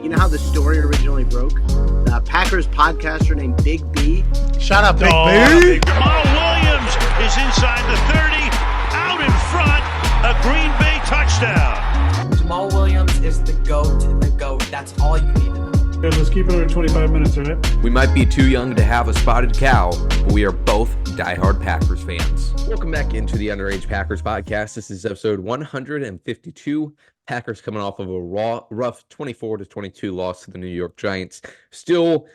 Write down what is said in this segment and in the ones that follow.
You know how the story originally broke? The Packers podcaster named Big B. Shout out Big B. Jamal Williams is inside the 30, out in front, a Green Bay touchdown. Jamal Williams is the GOAT, the GOAT. That's all you need to know. Let's keep it under 25 minutes, all right? We might be too young to have a spotted cow, but we are both diehard Packers fans. Welcome back into the Underage Packers podcast. This is episode 152. Packers coming off of a rough 24-22 loss to the New York Giants. Still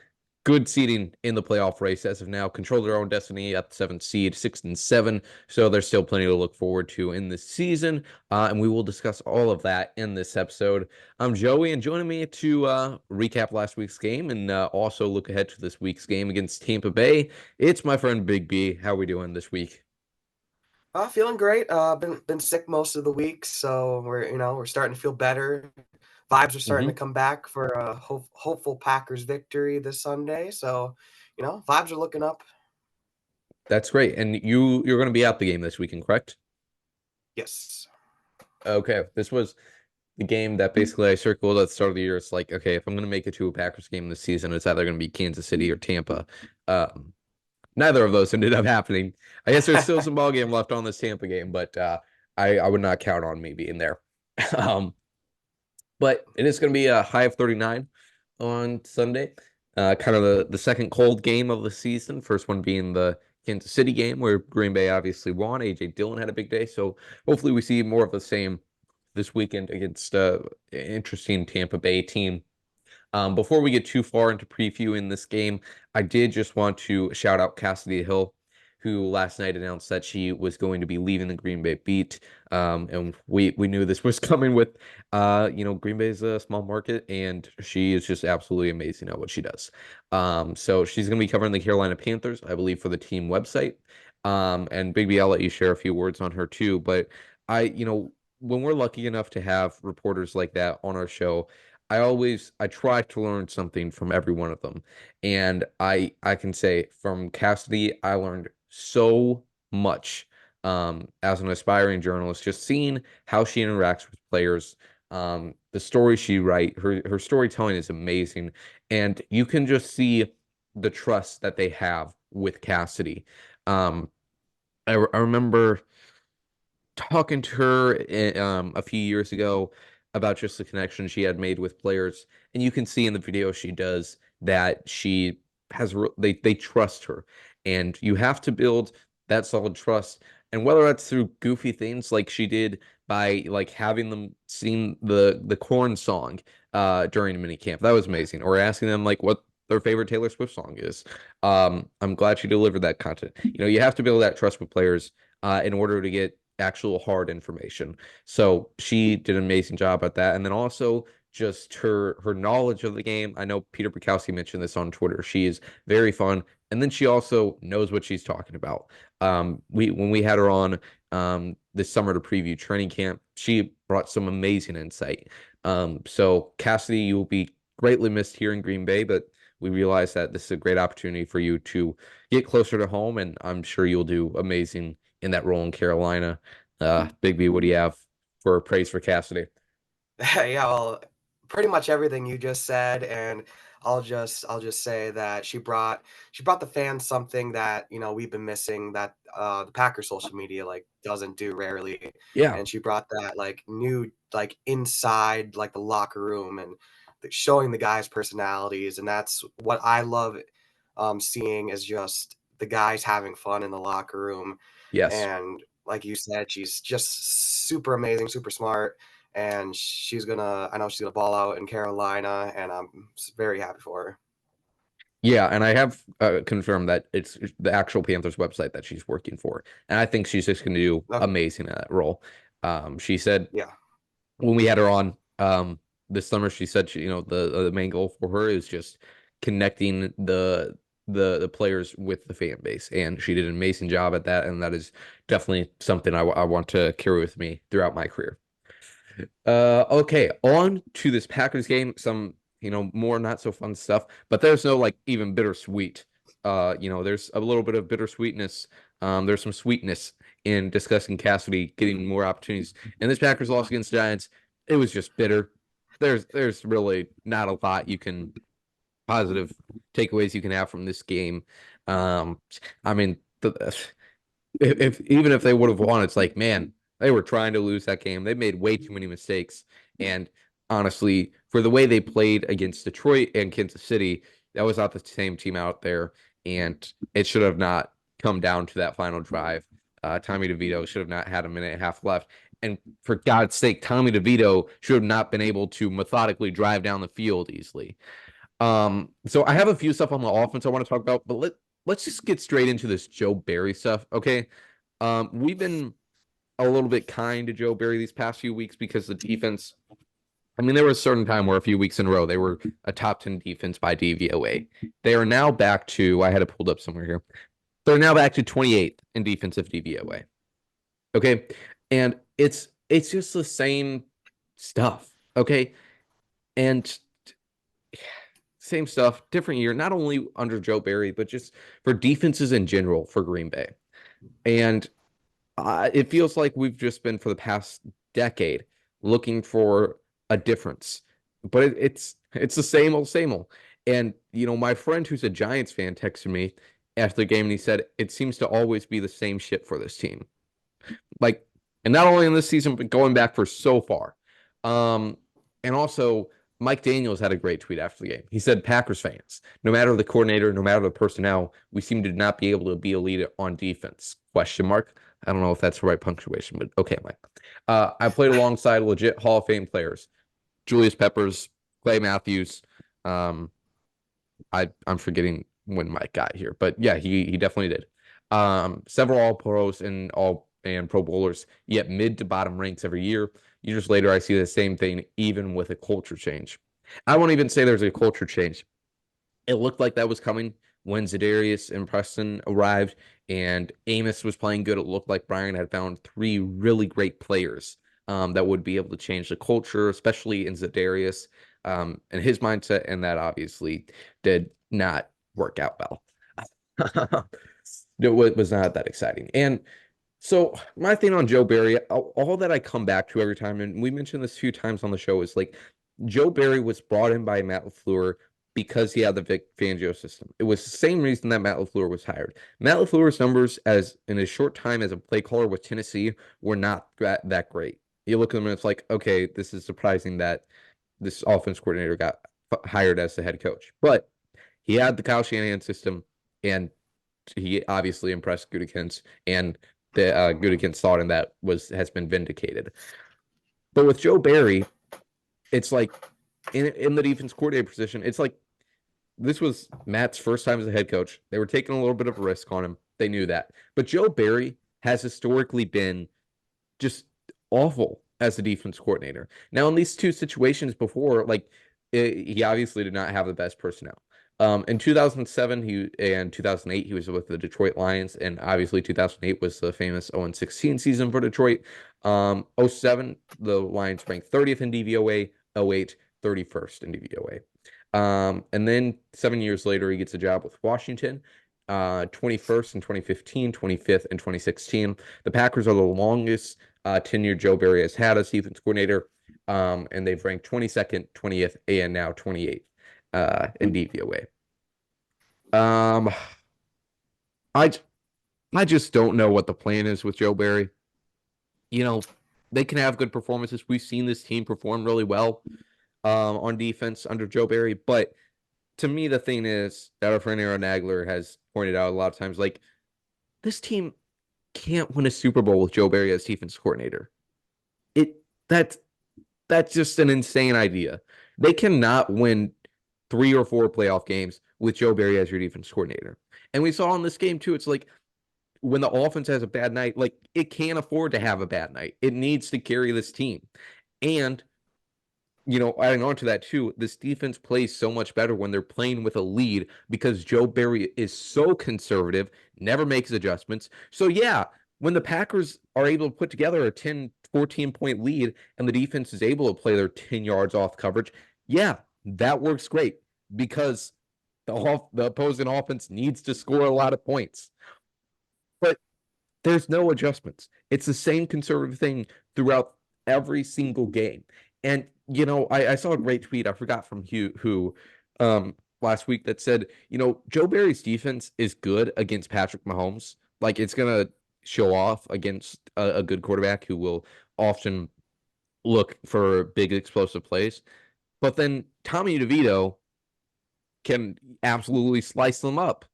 good seeding in the playoff race as of now. Control their own destiny at the 7th seed, 6-7. So there's still plenty to look forward to in this season. And we will discuss all of that in this episode. I'm Joey, and joining me to recap last week's game and also look ahead to this week's game against Tampa Bay, it's my friend Big B. How are we doing this week? Feeling great. Been sick most of the week, so we're starting to feel better. Vibes are starting to come back for a hopeful Packers victory this Sunday. So, vibes are looking up. That's great. And you're going to be out the game this weekend, correct? Yes. Okay. This was the game that basically I circled at the start of the year. It's like, okay, if I'm going to make it to a Packers game this season, it's either going to be Kansas City or Tampa. Neither of those ended up happening. I guess there's still some ball game left on this Tampa game, but I would not count on me being there. But it is going to be a high of 39 on Sunday. Kind of the second cold game of the season. First one being the Kansas City game where Green Bay obviously won. A.J. Dillon had a big day. So hopefully we see more of the same this weekend against an interesting Tampa Bay team. Before we get too far into previewing this game, I did just want to shout out Cassidy Hill, who last night announced that she was going to be leaving the Green Bay beat. And we knew this was coming with, Green Bay's a small market, and she is just absolutely amazing at what she does. So she's going to be covering the Carolina Panthers, I believe, for the team website. And Big B, I'll let you share a few words on her too. But when we're lucky enough to have reporters like that on our show, I try to learn something from every one of them. And I can say from Cassidy, I learned so much as an aspiring journalist, just seeing how she interacts with players, the stories she writes, her storytelling is amazing. And you can just see the trust that they have with Cassidy. I remember talking to her a few years ago about just the connection she had made with players. And you can see in the video she does that she has, they trust her. And you have to build that solid trust. And whether that's through goofy things like she did by like having them sing the Korn song during minicamp, that was amazing. Or asking them like what their favorite Taylor Swift song is. I'm glad she delivered that content. You have to build that trust with players in order to get actual hard information. So she did an amazing job at that. And then also just her knowledge of the game. I know Peter Bukowski mentioned this on Twitter. She is very fun. And then she also knows what she's talking about. When we had her on this summer to preview training camp, she brought some amazing insight. So Cassidy, you will be greatly missed here in Green Bay, but we realize that this is a great opportunity for you to get closer to home, and I'm sure you'll do amazing in that role in Carolina. Big B, what do you have for praise for Cassidy? Yeah, well, pretty much everything you just said, and I'll just say that she brought the fans something that we've been missing, that the Packers social media doesn't do rarely. Yeah. And she brought that new inside the locker room and showing the guys' personalities, and that's what I love seeing, is just the guys having fun in the locker room. Yes. And like you said, she's just super amazing, super smart. And I know she's gonna ball out in Carolina, and I'm very happy for her. Yeah, and I have confirmed that it's the actual Panthers website that she's working for, and I think she's just going to do amazing at that role. She said, yeah, when we had her on this summer, she said the main goal for her is just connecting the players with the fan base, and she did an amazing job at that, and that is definitely something I want to carry with me throughout my career. Okay, on to this Packers game. Some more not so fun stuff, but there's no even bittersweet. There's a little bit of bittersweetness. There's some sweetness in discussing Cassidy getting more opportunities. And this Packers loss against Giants, it was just bitter. there's really not a lot you can positive takeaways you can have from this game. I mean, if even if they would have won, it's like, man, they were trying to lose that game. They made way too many mistakes. And honestly, for the way they played against Detroit and Kansas City, that was not the same team out there. And it should have not come down to that final drive. Tommy DeVito should have not had a minute and a half left. And for God's sake, Tommy DeVito should have not been able to methodically drive down the field easily. So I have a few stuff on the offense I want to talk about, but let's just get straight into this Joe Barry stuff, okay? We've been a little bit kind to Joe Barry these past few weeks because the defense, I mean, there was a certain time where a few weeks in a row they were a top 10 defense by DVOA. They are now back to, I had it pulled up somewhere here. They're now back to 28th in defensive DVOA. Okay? And it's just the same stuff, okay? And same stuff, different year, not only under Joe Barry, but just for defenses in general for Green Bay. And it feels like we've just been for the past decade looking for a difference, but it's the same old, same old. And, you know, my friend who's a Giants fan texted me after the game and he said, it seems to always be the same shit for this team. Like, and not only in this season, but going back for so far. And also, Mike Daniels had a great tweet after the game. He said, Packers fans, no matter the coordinator, no matter the personnel, we seem to not be able to be a leader on defense. Question mark. I don't know if that's the right punctuation, but okay, Mike. I played alongside legit Hall of Fame players. Julius Peppers, Clay Matthews. I'm forgetting when Mike got here, but yeah, he definitely did. Several All-Pros and Pro Bowlers, yet mid to bottom ranks every year. Years later, I see the same thing, even with a culture change. I won't even say there's a culture change. It looked like that was coming when Za'Darius and Preston arrived and Amos was playing good. It looked like Brian had found three really great players that would be able to change the culture, especially in Za'Darius and his mindset, and that obviously did not work out well. It was not that exciting. And so my thing on Joe Barry, all that I come back to every time, and we mentioned this a few times on the show, is like Joe Barry was brought in by Matt LaFleur because he had the Vic Fangio system. It was the same reason that Matt LaFleur was hired. Matt LaFleur's numbers as in his short time as a play caller with Tennessee were not that great. You look at them and it's like, okay, this is surprising that this offense coordinator got hired as the head coach. But he had the Kyle Shanahan system, and he obviously impressed Gutekunst, and the Gutekunst thought in that has been vindicated. But with Joe Barry, it's like in the defense coordinator position, it's like this was Matt's first time as a head coach. They were taking a little bit of a risk on him. They knew that. But Joe Barry has historically been just awful as a defense coordinator. Now, in these two situations before, like he obviously did not have the best personnel. In 2007 and 2008, he was with the Detroit Lions, and obviously 2008 was the famous 0-16 season for Detroit. 07, the Lions ranked 30th in DVOA, 08, 31st in DVOA. And then 7 years later, he gets a job with Washington, 21st in 2015, 25th in 2016. The Packers are the longest tenure Joe Barry has had as defense coordinator, and they've ranked 22nd, 20th, and now 28th. In DVOA. I just don't know what the plan is with Joe Barry. You know, they can have good performances. We've seen this team perform really well on defense under Joe Barry, but to me, the thing is that our friend Aaron Nagler has pointed out a lot of times, like, this team can't win a Super Bowl with Joe Barry as defense coordinator. That's just an insane idea. They cannot win 3 or 4 playoff games with Joe Barry as your defense coordinator. And we saw in this game, too, it's like when the offense has a bad night, like it can't afford to have a bad night. It needs to carry this team. And, you know, adding on to that, too, this defense plays so much better when they're playing with a lead because Joe Barry is so conservative, never makes adjustments. So, yeah, when the Packers are able to put together a 10, 14-point lead and the defense is able to play their 10 yards off coverage, yeah, that works great because the opposing offense needs to score a lot of points. But there's no adjustments. It's the same conservative thing throughout every single game. And I saw a great tweet. I forgot from who last week that said, Joe Barry's defense is good against Patrick Mahomes. Like it's gonna show off against a good quarterback who will often look for big explosive plays. But then Tommy DeVito can absolutely slice them up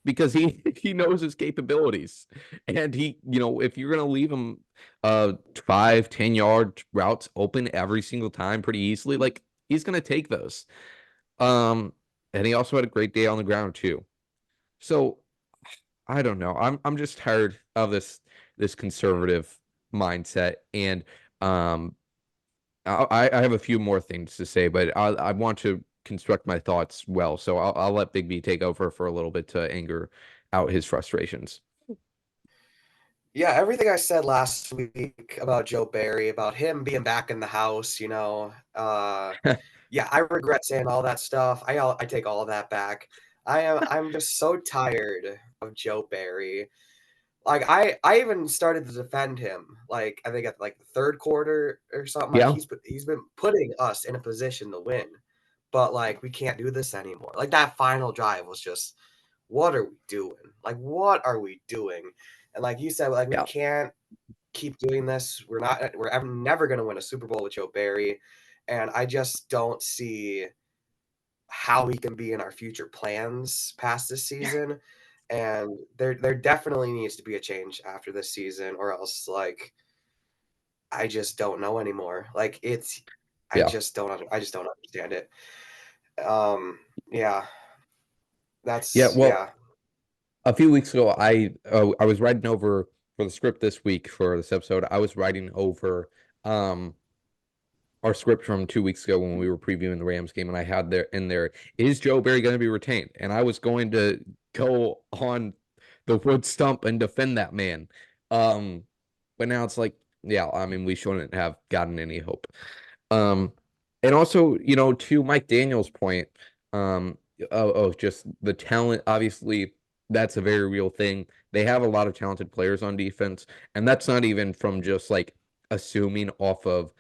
because he knows his capabilities. And if you're gonna leave him 5-10 yard routes open every single time pretty easily, like he's gonna take those. And he also had a great day on the ground too. So I don't know. I'm just tired of this conservative mindset. And I have a few more things to say, but I want to construct my thoughts well. So I'll let Big B take over for a little bit to anger out his frustrations. Yeah, everything I said last week about Joe Barry, about him being back in the house, yeah, I regret saying all that stuff. I take all of that back. I'm just so tired of Joe Barry. Like I even started to defend him. Like I think at like the third quarter or something. Like Yeah. he's been putting us in a position to win, but like we can't do this anymore. Like that final drive was just, what are we doing? Like what are we doing? And like you said, like we Yeah. can't keep doing this. We're never going to win a Super Bowl with Joe Barry, and I just don't see how he can be in our future plans past this season. And there definitely needs to be a change after this season, or else like I just don't know anymore. Like I Yeah. just don't understand it. Yeah, Yeah. that's Well, yeah. a few weeks ago, I was writing over for the script this week for this episode. I was writing over our script from 2 weeks ago when we were previewing the Rams game, and I had there, is Joe Barry going to be retained? And I was going to go on the wood stump and defend that man. But now it's like, yeah, I mean, we shouldn't have gotten any hope. And also, to Mike Daniels' point, of just the talent, obviously, that's a very real thing. They have a lot of talented players on defense, and that's not even from just like assuming off of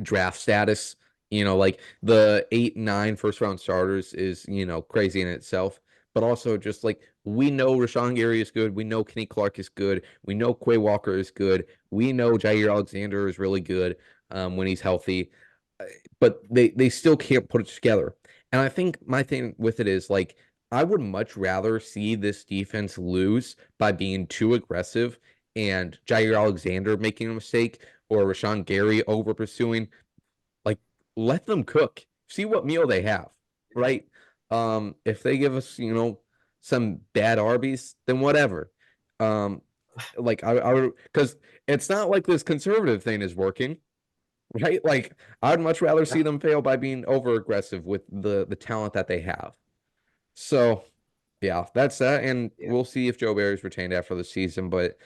draft status. Like the 8, 9 first round starters is, crazy in itself. But also just like we know Rashawn Gary is good. We know Kenny Clark is good. We know Quay Walker is good. We know Jair Alexander is really good when he's healthy. But they still can't put it together. And I think my thing with it is like I would much rather see this defense lose by being too aggressive and Jair Alexander making a mistake or Rashawn Gary over pursuing. Like, let them cook. See what meal they have, right? If they give us, some bad Arby's, then whatever. Like I would, because it's not like this conservative thing is working, right? Like I'd much rather see them fail by being over aggressive with the talent that they have. So yeah, that's that. And Yeah. we'll see if Joe Barry's retained after the season. But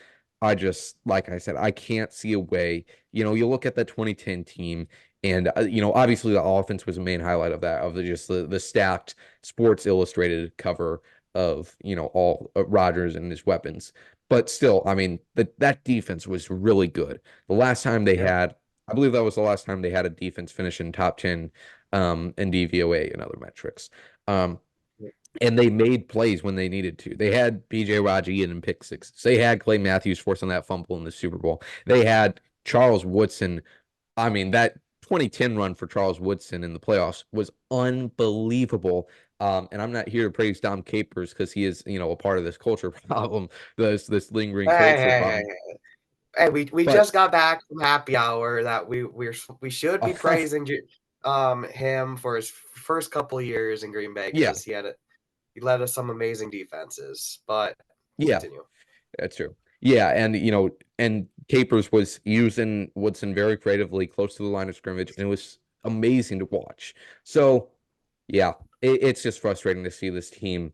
I just, like I said, I can't see a way. You look at the 2010 team, and obviously the offense was the main highlight of that, of just the stacked Sports Illustrated cover of all Rodgers and his weapons. But still, I mean, that defense was really good. The last time they had, I believe that was the last time they had a defense finish in top 10 in DVOA and other metrics. And they made plays when they needed to. They had B.J. Raji in pick sixes. They had Clay Matthews forcing that fumble in the Super Bowl. They had Charles Woodson. I mean, that 2010 run for Charles Woodson in the playoffs was unbelievable. And I'm not here to praise Dom Capers because he is, a part of this culture problem, this lingering Hey, culture hey, problem. hey, hey, we But just got back from happy hour that we should be praising him for his first couple of years in Green Bay, yeah, because he led us some amazing defenses. But yeah, continue. that's true. Yeah, and and Capers was using Woodson very creatively close to the line of scrimmage, and it was amazing to watch. So, yeah, it's just frustrating to see this team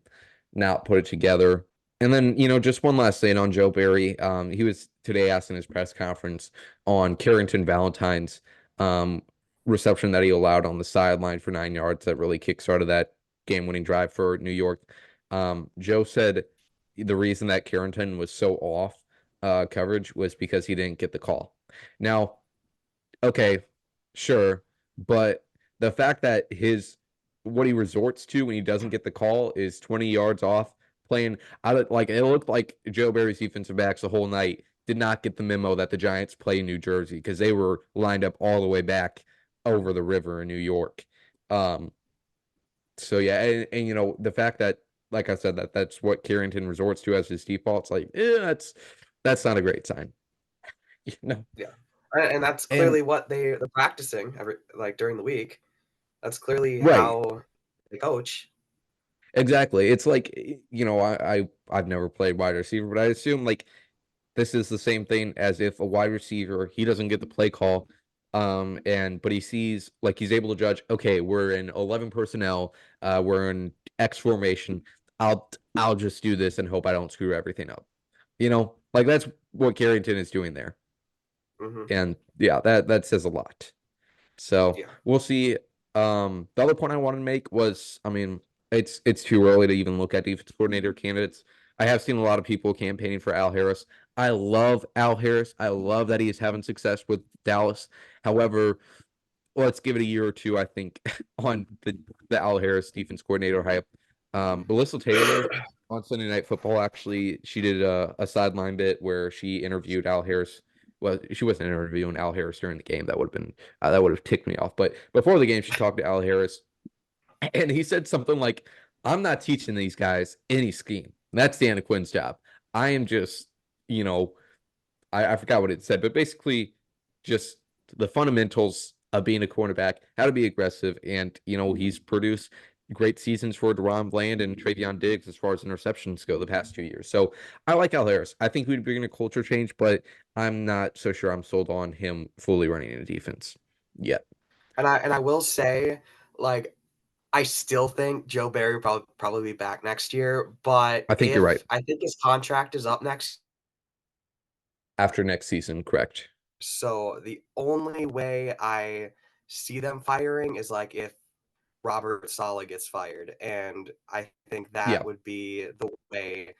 not put it together. And then, just one last thing on Joe Barry. He was today asked in his press conference on Carrington Valentine's reception that he allowed on the sideline for 9 yards that really kickstarted that game-winning drive for New York. Joe said the reason that Carrington was so off coverage was because he didn't get the call. Now, okay, sure, but the fact that what he resorts to when he doesn't get the call is 20 yards off playing out of like it looked like Joe Barry's defensive backs the whole night did not get the memo that the Giants play in New Jersey because they were lined up all the way back over the river in New York. So yeah, and the fact that, like I said, that's what Carrington resorts to as his default, it's like, that's not a great sign. Yeah. And that's And clearly what they're practicing during the week. That's clearly right, how they coach. exactly. It's like, I've never played wide receiver, but I assume like this is the same thing as if a wide receiver, he doesn't get the play call, but he sees like he's able to judge, okay, we're in 11 personnel, we're in X formation. I'll just do this and hope I don't screw everything up. Like that's what Carrington is doing there. Hmm. And yeah, that says a lot. So Yeah. we'll see. The other point I wanted to make was, I mean, it's too early to even look at defense coordinator candidates. I have seen a lot of people campaigning for Al Harris. I love Al Harris. I love that he is having success with Dallas. However, let's give it a year or two, I think, on the Al Harris defense coordinator hype. Melissa Taylor on Sunday Night Football, actually, she did a sideline bit where she interviewed Al Harris. Well, she wasn't interviewing Al Harris during the game. That would have ticked me off. But before the game, she talked to Al Harris, and he said something like, "I'm not teaching these guys any scheme. That's Dan Quinn's job. I am just, you know, I forgot what it said, but basically just the fundamentals of being a cornerback, how to be aggressive, and he's produced great seasons for DeRon Bland and Travion Diggs as far as interceptions go the past 2 years. So I like Al Harris. I think we'd bring a culture change, but I'm not so sure I'm sold on him fully running a defense yet. And I will say, like, I still think Joe Barry will probably be back next year, but I think you're right. I think his contract is up next. After next season, correct. So the only way I see them firing is like if Robert Saleh gets fired, and I think that Yeah. would be the way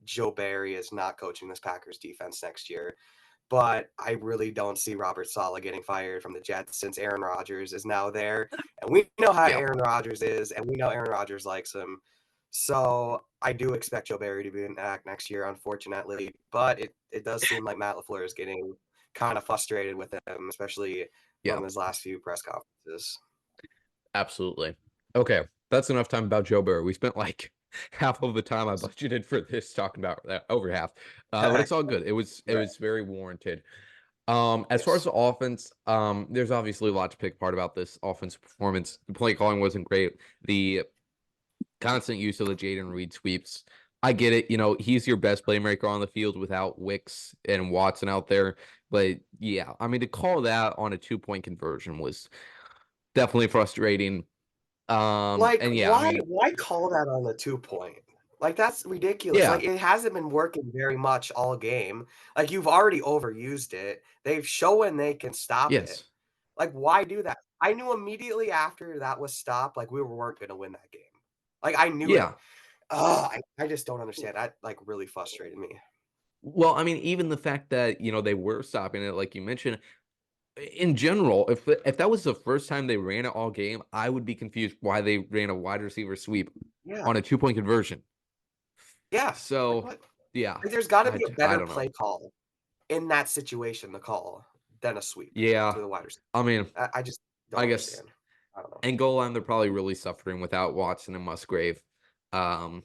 Joe Barry is not coaching this Packers defense next year. But I really don't see Robert Saleh getting fired from the Jets since Aaron Rodgers is now there. And we know how Yeah. Aaron Rodgers is, and we know Aaron Rodgers likes him. So I do expect Joe Barry to be back next year, unfortunately. But it does seem like Matt LaFleur is getting kind of frustrated with him, especially Yeah. from his last few press conferences. Absolutely. Okay. That's enough time about Joe Burrow. We spent like half of the time I budgeted for this talking about that, over half. But it's all good. It was very warranted. As far as Yes. the offense, there's obviously a lot to pick apart about this offensive performance. The play calling wasn't great. The constant use of the Jaden Reed sweeps. I get it. He's your best playmaker on the field without Wicks and Watson out there. But yeah, I mean, to call that on a 2-point conversion was definitely frustrating. Like, And yeah, I mean, why call that on the 2-point? Like, that's ridiculous. yeah, Like, it hasn't been working very much all game. Like, you've already overused it. They've shown they can stop it. yes, Like, why do that? I knew immediately after that was stopped, like, we weren't going to win that game. Like, I knew it. yeah. I just don't understand. That, like, really frustrated me. Well, I mean, even the fact that they were stopping it, like you mentioned, in general, if that was the first time they ran it all game, I would be confused why they ran a wide receiver sweep Yeah. on a 2-point conversion. Yeah. Like, So, what? yeah, Like, there's got to I be a I better don't know. play call in that situation, the call, than a sweep Yeah, to the wide receiver. I mean, I just don't I guess understand. I don't know. and goal line they're probably really suffering without Watson and Musgrave. Um,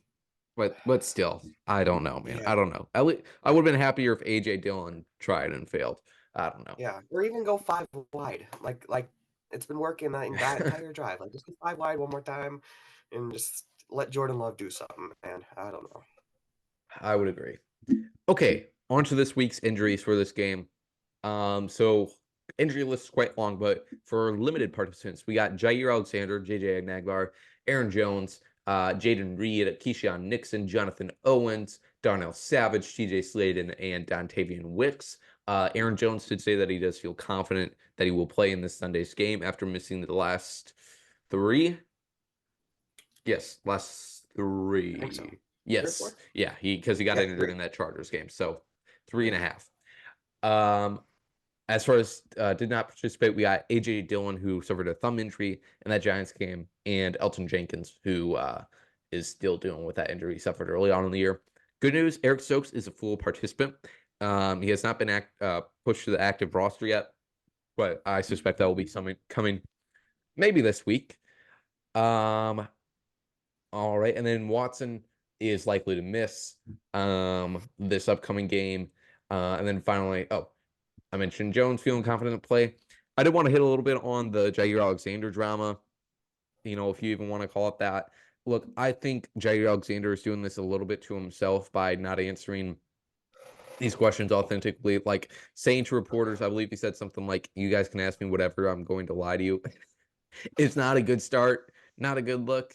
but still, I don't know, man. Yeah. I don't know. I would have been happier if AJ Dillon tried and failed. I don't know. Yeah, or even go 5 wide. Like it's been working that entire drive. Like just go 5 wide one more time and just let Jordan Love do something, man. I don't know. I would agree. Okay, on to this week's injuries for this game. So injury list is quite long, but for limited participants, we got Jair Alexander, JJ Agnagbar, Aaron Jones, Jaden Reed, Keyshawn Nixon, Jonathan Owens, Darnell Savage, TJ Sladen, and Dontavian Wicks. Aaron Jones did say that he does feel confident that he will play in this Sunday's game after missing the last 3. Yes, last 3. I think so. 3 or Yes, 4? yeah, because he got Yeah, injured 3. in that Chargers game, so 3.5. As far as did not participate, we got A.J. Dillon, who suffered a thumb injury in that Giants game, and Elton Jenkins, who is still dealing with that injury he suffered early on in the year. Good news, Eric Stokes is a full participant. He has not been pushed to the active roster yet, but I suspect that will be something coming maybe this week. All right, and then Watson is likely to miss this upcoming game. And then finally, I mentioned Jones feeling confident to play. I did want to hit a little bit on the Jair Alexander drama, if you even want to call it that. Look, I think Jair Alexander is doing this a little bit to himself by not answering these questions authentically, like saying to reporters, I believe he said something like, "You guys can ask me whatever, I'm going to lie to you." It's not a good start, not a good look.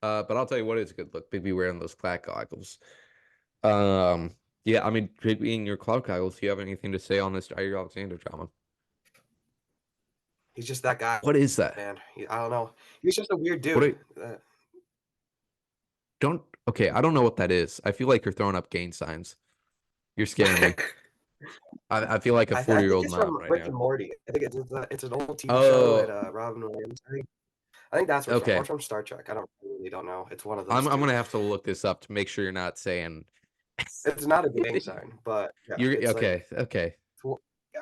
But I'll tell you what is a good look. Big B wearing those cloud goggles. Yeah, I mean, Big B in your cloud goggles, do you have anything to say on this Jair Alexander drama? He's just that guy. What is that? Man, I don't know. He's just a weird What dude. okay, I don't know what that is. I feel like you're throwing up gang signs. You're scaring me. I feel like a I think 40-year-old it's mom from right Rick now. and Morty. I think it's an old TV show Oh, with Robin Williams. I think that's what's from. Or okay. from Star Trek. I really don't know. It's one of I'm those two. gonna have to look this up to make sure you're not saying It's not a gang sign, but yeah, you're it's okay. like, Okay.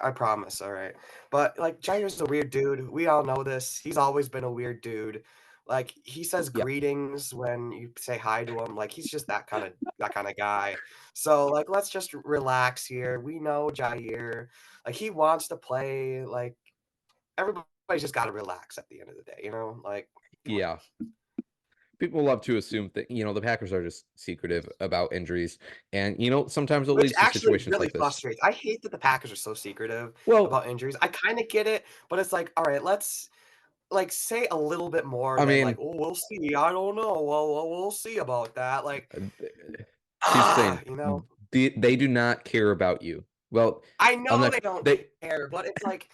I promise. All right, but like Jair's a weird dude. We all know this. He's always been a weird dude. Like he says Yeah. greetings when you say hi to him. Like he's just that kind of guy. So like let's just relax here. We know Jair. Like he wants to play. Like everybody's just got to relax at the end of the day. Like Yeah. People love to assume that the Packers are just secretive about injuries, and sometimes it which leads to actually situations really like this. frustrates. I hate that the Packers are so secretive Well, about injuries. I kind of get it, but it's like, all right, let's like say a little bit more I than like, mean, oh, we'll see. I don't know. Well, we'll see about that. Like, here's the thing: they do not care about you. Well, I I'm know not. they don't care, but it's like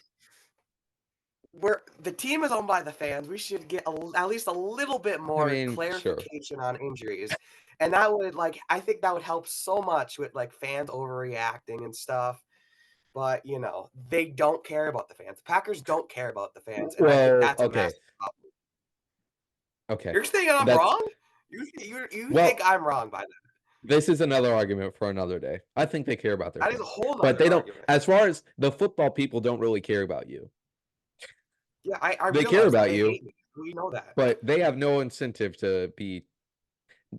the team is owned by the fans. We should get at least a little bit I more mean, sure. clarification on injuries, and that would I think that would help so much with like fans overreacting and stuff. But they don't care about the fans. The Packers don't care about the fans, and I think Well, that's a massive problem. okay. You're saying I'm wrong? You think I'm wrong by that? This is another argument for another day. I think they care about their That fans, is a whole but they don't. argument. As far as the football people, don't really care about you. Yeah, I They realize care about they you. hate me. We know that. But they have no incentive to be.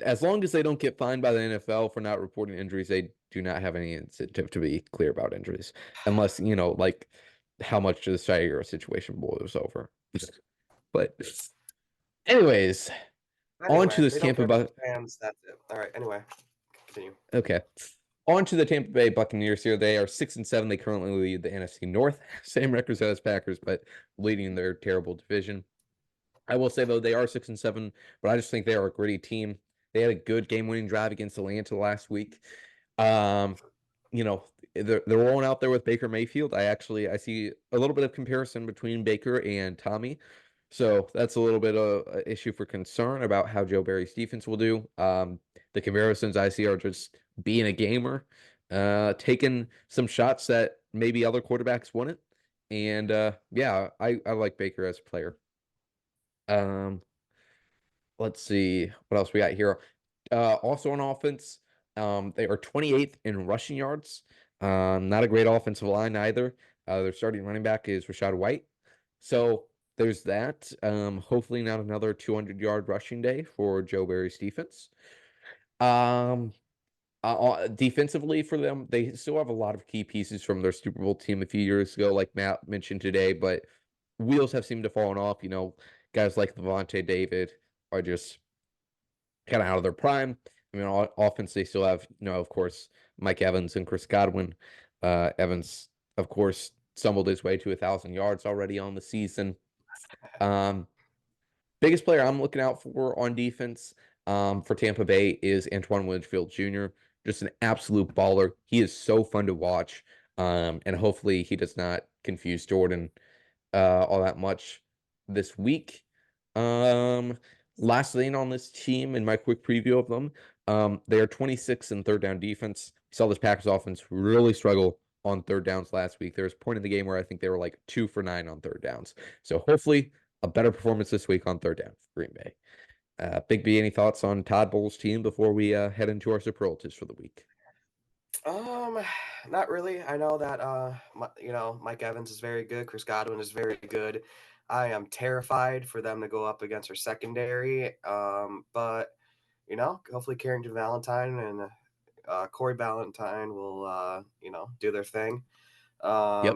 As long as they don't get fined by the NFL for not reporting injuries, they do not have any incentive to be clear about injuries, unless like how much the Jair situation boils over. But anyways, on to this Tampa Bay fans. That's it. All right. Anyway, continue. Okay. On to the Tampa Bay Buccaneers here. They are 6-7. They currently lead the NFC North. Same records as Packers, but leading their terrible division. I will say, though, they are 6-7, but I just think they are a gritty team. They had a good game-winning drive against Atlanta last week. They're rolling out there with Baker Mayfield. I see a little bit of comparison between Baker and Tommy. So that's a little bit of an issue for concern about how Joe Barry's defense will do. The comparisons I see are just being a gamer, taking some shots that maybe other quarterbacks wouldn't. And I like Baker as a player. Let's see what else we got here. Also on offense, they are 28th in rushing yards. Not a great offensive line either. Their starting running back is Rachaad White. So there's that. Hopefully not another 200-yard rushing day for Joe Barry's defense. Defensively for them, they still have a lot of key pieces from their Super Bowl team a few years ago, like Matt mentioned today, but wheels have seemed to fallen off. Guys like Levante David are just kind of out of their prime. I mean, on offense, they still have, of course, Mike Evans and Chris Godwin. Evans, of course, stumbled his way to 1,000 yards already on the season. Biggest player I'm looking out for on defense for Tampa Bay is Antoine Winfield Jr., just an absolute baller. He is so fun to watch, and hopefully he does not confuse Jordan all that much this week. Last thing on this team in my quick preview of them, they are 26th in third down defense. We saw this Packers offense really struggle on third downs last week. There was a point in the game where I think they were like 2 for 9 on third downs. So hopefully a better performance this week on third down for Green Bay. Big B, any thoughts on Todd Bowles' team before we head into our superlatives for the week? Not really. I know that Mike Evans is very good. Chris Godwin is very good. I am terrified for them to go up against our secondary. But hopefully Carrington Valentine and Corey Valentine will do their thing. Yep.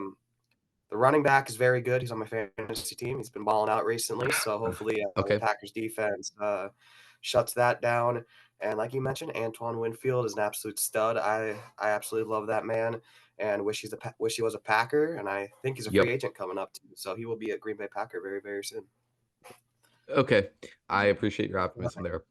The running back is very good. He's on my fantasy team. He's been balling out recently, so hopefully Okay. the Packers defense shuts that down. And like you mentioned, Antoine Winfield is an absolute stud. I absolutely love that man, and wish he was a Packer. And I think he's a free agent coming up too, so he will be a Green Bay Packer very, very soon. Okay, I appreciate your optimism there.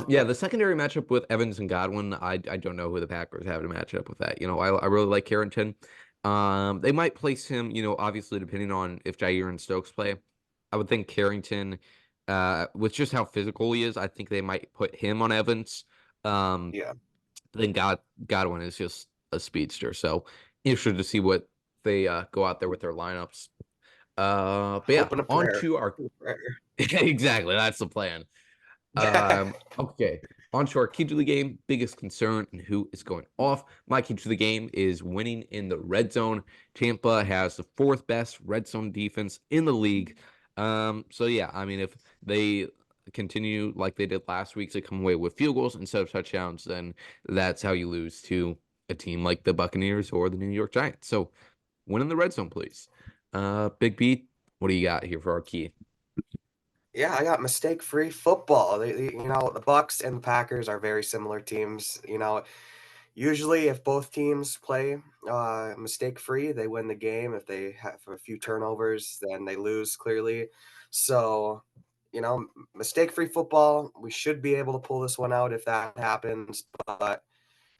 Yeah, the secondary matchup with Evans and Godwin, I don't know who the Packers have to match up with that. I really like Carrington. They might place him, obviously depending on if Jair and Stokes play. I would think Carrington, with just how physical he is, I think they might put him on Evans. Yeah. Then Godwin is just a speedster, so interested to see what they go out there with their lineups. But yeah, on to our exactly, that's the plan. Okay. On to our key to the game, biggest concern and who is going off. My key to the game is winning in the red zone. Tampa has the 4th best red zone defense in the league. So yeah, I mean, if they continue like they did last week to come away with field goals instead of touchdowns, then that's how you lose to a team like the Buccaneers or the New York Giants. So win in the red zone, please. Big B, what do you got here for our key? Yeah, I got mistake-free football. The Bucs and the Packers are very similar teams. Usually if both teams play mistake-free, they win the game. If they have a few turnovers, then they lose clearly. So, mistake-free football, we should be able to pull this one out if that happens. But,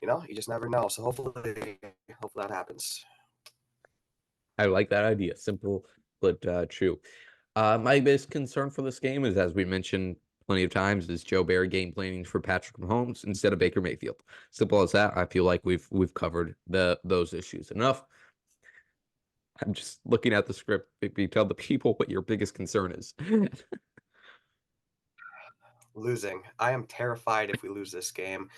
you just never know. So hopefully that happens. I like that idea. Simple, but true. My biggest concern for this game is, as we mentioned plenty of times, is Joe Barry game planning for Patrick Mahomes instead of Baker Mayfield. Simple as that. I feel like we've covered those issues enough. I'm just looking at the script. Maybe tell the people what your biggest concern is. Losing. I am terrified if we lose this game.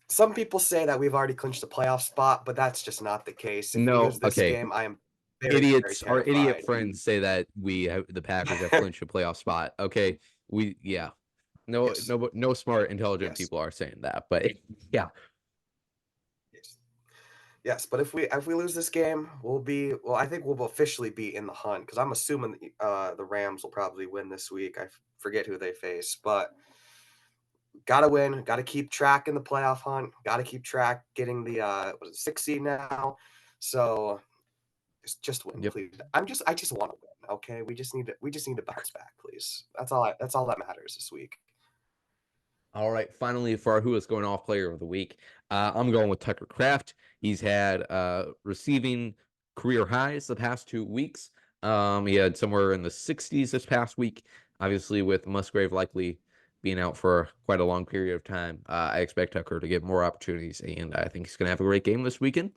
Some people say that we've already clinched the playoff spot, but that's just not the case. If we lose this game, I am very, idiots. very Our idiot terrified. friends say that the Packers have clinched a playoff spot. Okay, no smart, intelligent people are saying that, but yeah. Yes, but if we lose this game, I think we'll officially be in the hunt, because I'm assuming the Rams will probably win this week. I forget who they face, but gotta win, gotta keep track in the playoff hunt, gotta keep track getting the 6th seed now. So just win, please. I just want to win. Okay, we just need to bounce back, please. That's all that matters this week. All right, finally, for our who is going off player of the week, I'm going with Tucker Kraft. He's had receiving career highs the past 2 weeks. He had somewhere in the 60s this past week. Obviously, with Musgrave likely being out for quite a long period of time, I expect Tucker to get more opportunities, and I think he's going to have a great game this weekend.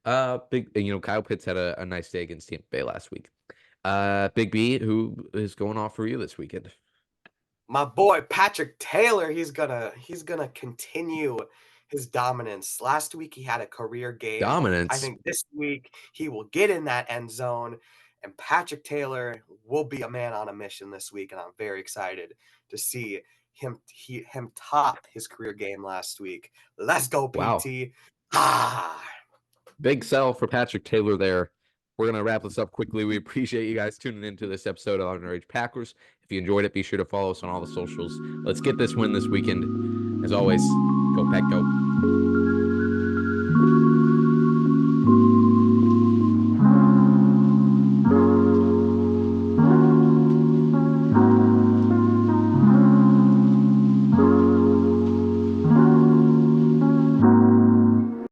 Kyle Pitts had a nice day against Tampa Bay last week. Big B, who is going off for you this weekend? My boy Patrick Taylor, he's gonna continue his dominance. Last week he had a career game. Dominance. I think this week he will get in that end zone, and Patrick Taylor will be a man on a mission this week, and I'm very excited to see him top his career game last week. Let's go, PT. Wow. Big sell for Patrick Taylor there. We're going to wrap this up quickly. We appreciate you guys tuning into this episode of Underage Packers. If you enjoyed it, be sure to follow us on all the socials. Let's get this win this weekend. As always, go Pack, go.